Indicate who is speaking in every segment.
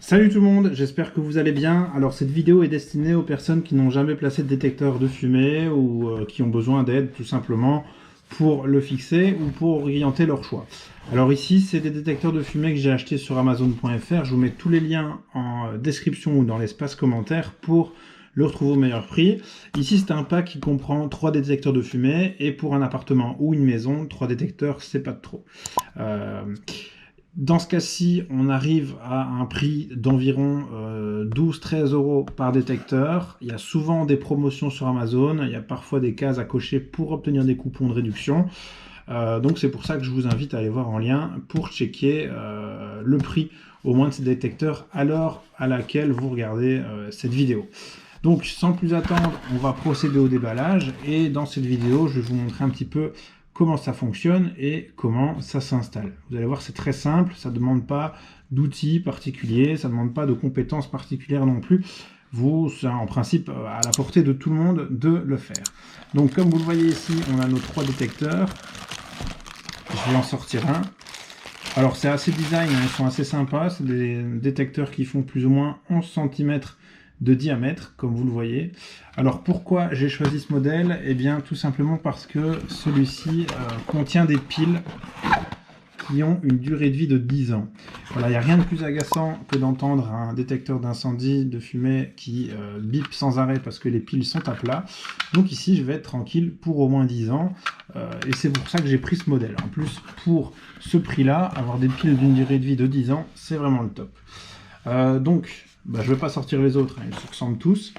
Speaker 1: Salut tout le monde, j'espère que vous allez bien. Alors cette vidéo est destinée aux personnes qui n'ont jamais placé de détecteur de fumée ou qui ont besoin d'aide tout simplement pour le fixer ou pour orienter leur choix. Alors ici, c'est des détecteurs de fumée que j'ai achetés sur Amazon.fr. Je vous mets tous les liens en description ou dans l'espace commentaire pour le retrouver au meilleur prix. Ici, c'est un pack qui comprend 3 détecteurs de fumée et pour un appartement ou une maison, 3 détecteurs, c'est pas de trop. Dans ce cas-ci, on arrive à un prix d'environ 12-13 € par détecteur. Il y a souvent des promotions sur Amazon, il y a parfois des cases à cocher pour obtenir des coupons de réduction. Donc c'est pour ça que je vous invite à aller voir en lien pour checker le prix au moins de ces détecteurs à l'heure à laquelle vous regardez cette vidéo. Donc sans plus attendre, on va procéder au déballage et dans cette vidéo, je vais vous montrer un petit peu comment ça fonctionne et comment ça s'installe. Vous allez voir, c'est très simple, ça ne demande pas d'outils particuliers, ça ne demande pas de compétences particulières non plus. C'est en principe à la portée de tout le monde de le faire. Donc comme vous le voyez ici, on a nos 3 détecteurs. Je vais en sortir un. Alors c'est assez design, ils sont assez sympas, c'est des détecteurs qui font plus ou moins 11 cm de diamètre, comme vous le voyez. Alors pourquoi j'ai choisi ce modèle? Eh bien tout simplement parce que celui-ci contient des piles qui ont une durée de vie de 10 ans. Voilà, il n'y a rien de plus agaçant que d'entendre un détecteur d'incendie, de fumée qui bip sans arrêt parce que les piles sont à plat. Donc ici je vais être tranquille pour au moins 10 ans et c'est pour ça que j'ai pris ce modèle. En plus pour ce prix-là, avoir des piles d'une durée de vie de 10 ans, c'est vraiment le top. Je ne vais pas sortir les autres, ils se ressemblent tous.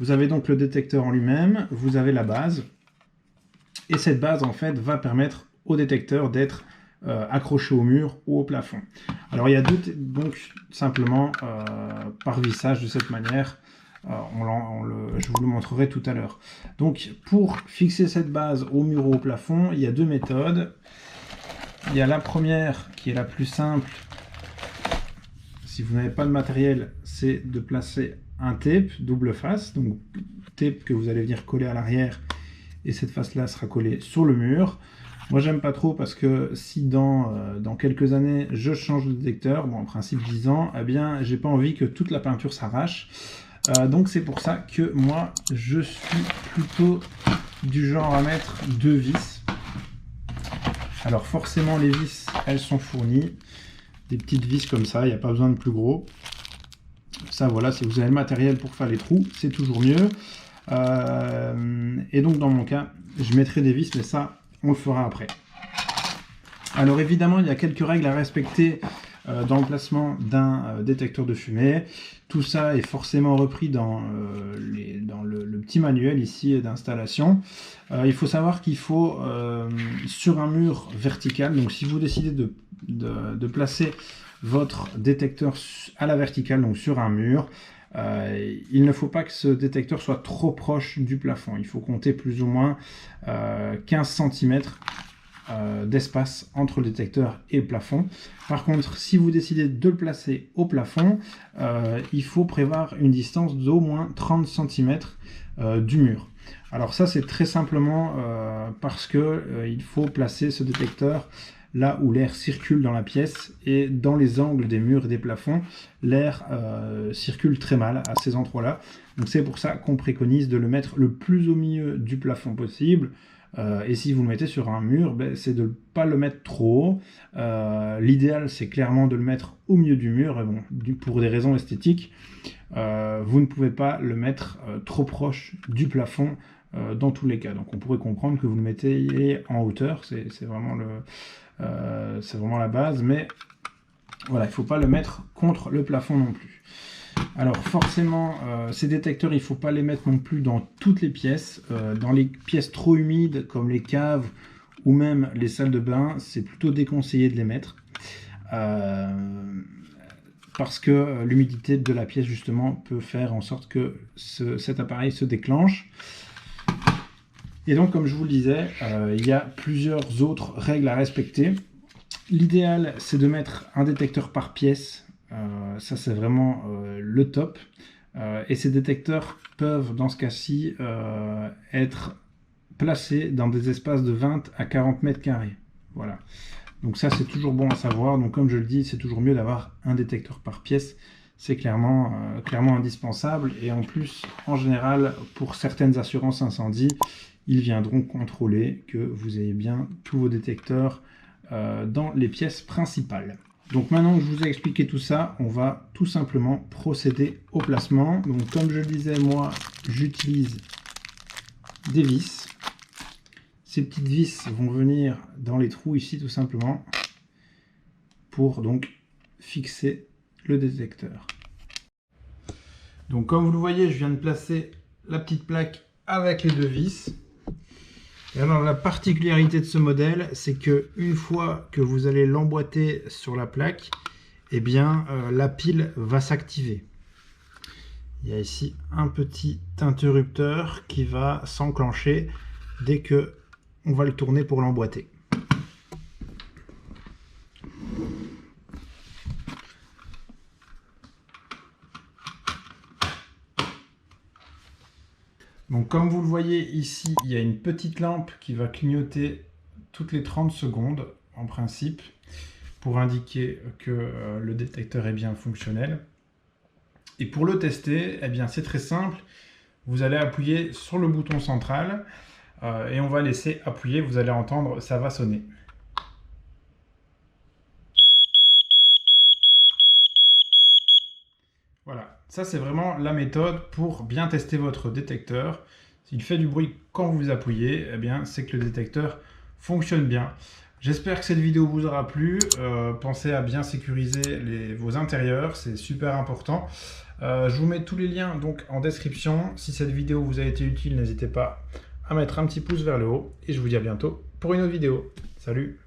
Speaker 1: Vous avez donc le détecteur en lui-même, vous avez la base. Et cette base, en fait, va permettre au détecteur d'être accroché au mur ou au plafond. Alors, il y a donc simplement par vissage de cette manière. Je vous le montrerai tout à l'heure. Donc, pour fixer cette base au mur ou au plafond, il y a 2 méthodes. Il y a la première qui est la plus simple. Si vous n'avez pas de matériel, c'est de placer un tape double face, donc tape que vous allez venir coller à l'arrière et cette face-là sera collée sur le mur. Moi, j'aime pas trop parce que si dans quelques années, je change de détecteur, bon, en principe 10 ans, eh bien, j'ai pas envie que toute la peinture s'arrache. Donc, c'est pour ça que moi, je suis plutôt du genre à mettre 2 vis. Alors, forcément, les vis, elles sont fournies. Des petites vis comme ça, il n'y a pas besoin de plus gros. Ça, voilà, si vous avez le matériel pour faire les trous, c'est toujours mieux. Et donc, dans mon cas, je mettrai des vis, mais ça, on le fera après. Alors, évidemment, il y a quelques règles à respecter dans le placement d'un détecteur de fumée. Tout ça est forcément repris dans le petit manuel ici d'installation. Il faut savoir qu'il faut, sur un mur vertical, donc si vous décidez de placer votre détecteur à la verticale, donc sur un mur, il ne faut pas que ce détecteur soit trop proche du plafond. Il faut compter plus ou moins 15 cm d'espace entre le détecteur et le plafond. Par contre, si vous décidez de le placer au plafond, il faut prévoir une distance d'au moins 30 cm du mur. Alors ça, c'est très simplement parce que il faut placer ce détecteur là où l'air circule dans la pièce et dans les angles des murs et des plafonds, l'air circule très mal à ces endroits-là. Donc c'est pour ça qu'on préconise de le mettre le plus au milieu du plafond possible. Et si vous le mettez sur un mur, c'est de ne pas le mettre trop haut. L'idéal, c'est clairement de le mettre au milieu du mur. Et bon, pour des raisons esthétiques, vous ne pouvez pas le mettre trop proche du plafond dans tous les cas. Donc on pourrait comprendre que vous le mettez en hauteur, c'est vraiment la base, mais voilà, il ne faut pas le mettre contre le plafond non plus. Alors forcément, ces détecteurs, il ne faut pas les mettre non plus dans toutes les pièces. Dans les pièces trop humides, comme les caves ou même les salles de bain, c'est plutôt déconseillé de les mettre. Parce que l'humidité de la pièce, justement, peut faire en sorte que cet appareil se déclenche. Et donc, comme je vous le disais, il y a plusieurs autres règles à respecter. L'idéal, c'est de mettre un détecteur par pièce. Ça, c'est vraiment le top. Et ces détecteurs peuvent, dans ce cas-ci, être placés dans des espaces de 20 à 40 mètres carrés. Voilà. Donc ça, c'est toujours bon à savoir. Donc comme je le dis, c'est toujours mieux d'avoir un détecteur par pièce. c'est clairement indispensable. Et en plus, en général, pour certaines assurances incendie, ils viendront contrôler que vous ayez bien tous vos détecteurs dans les pièces principales. Donc maintenant que je vous ai expliqué tout ça, on va tout simplement procéder au placement. Donc comme je le disais, moi j'utilise des vis. Ces petites vis vont venir dans les trous ici tout simplement pour donc fixer le détecteur. Donc comme vous le voyez, je viens de placer la petite plaque avec les deux vis. Et alors la particularité de ce modèle, c'est que une fois que vous allez l'emboîter sur la plaque, eh bien la pile va s'activer. Il y a ici un petit interrupteur qui va s'enclencher dès que on va le tourner pour l'emboîter. Donc comme vous le voyez ici, il y a une petite lampe qui va clignoter toutes les 30 secondes en principe pour indiquer que le détecteur est bien fonctionnel. Et pour le tester, eh bien c'est très simple. Vous allez appuyer sur le bouton central et on va laisser appuyer, vous allez entendre, ça va sonner. Voilà, ça c'est vraiment la méthode pour bien tester votre détecteur. S'il fait du bruit quand vous appuyez, eh bien c'est que le détecteur fonctionne bien. J'espère que cette vidéo vous aura plu. Pensez à bien sécuriser vos intérieurs, c'est super important. Je vous mets tous les liens donc en description. Si cette vidéo vous a été utile, n'hésitez pas à mettre un petit pouce vers le haut. Et je vous dis à bientôt pour une autre vidéo. Salut!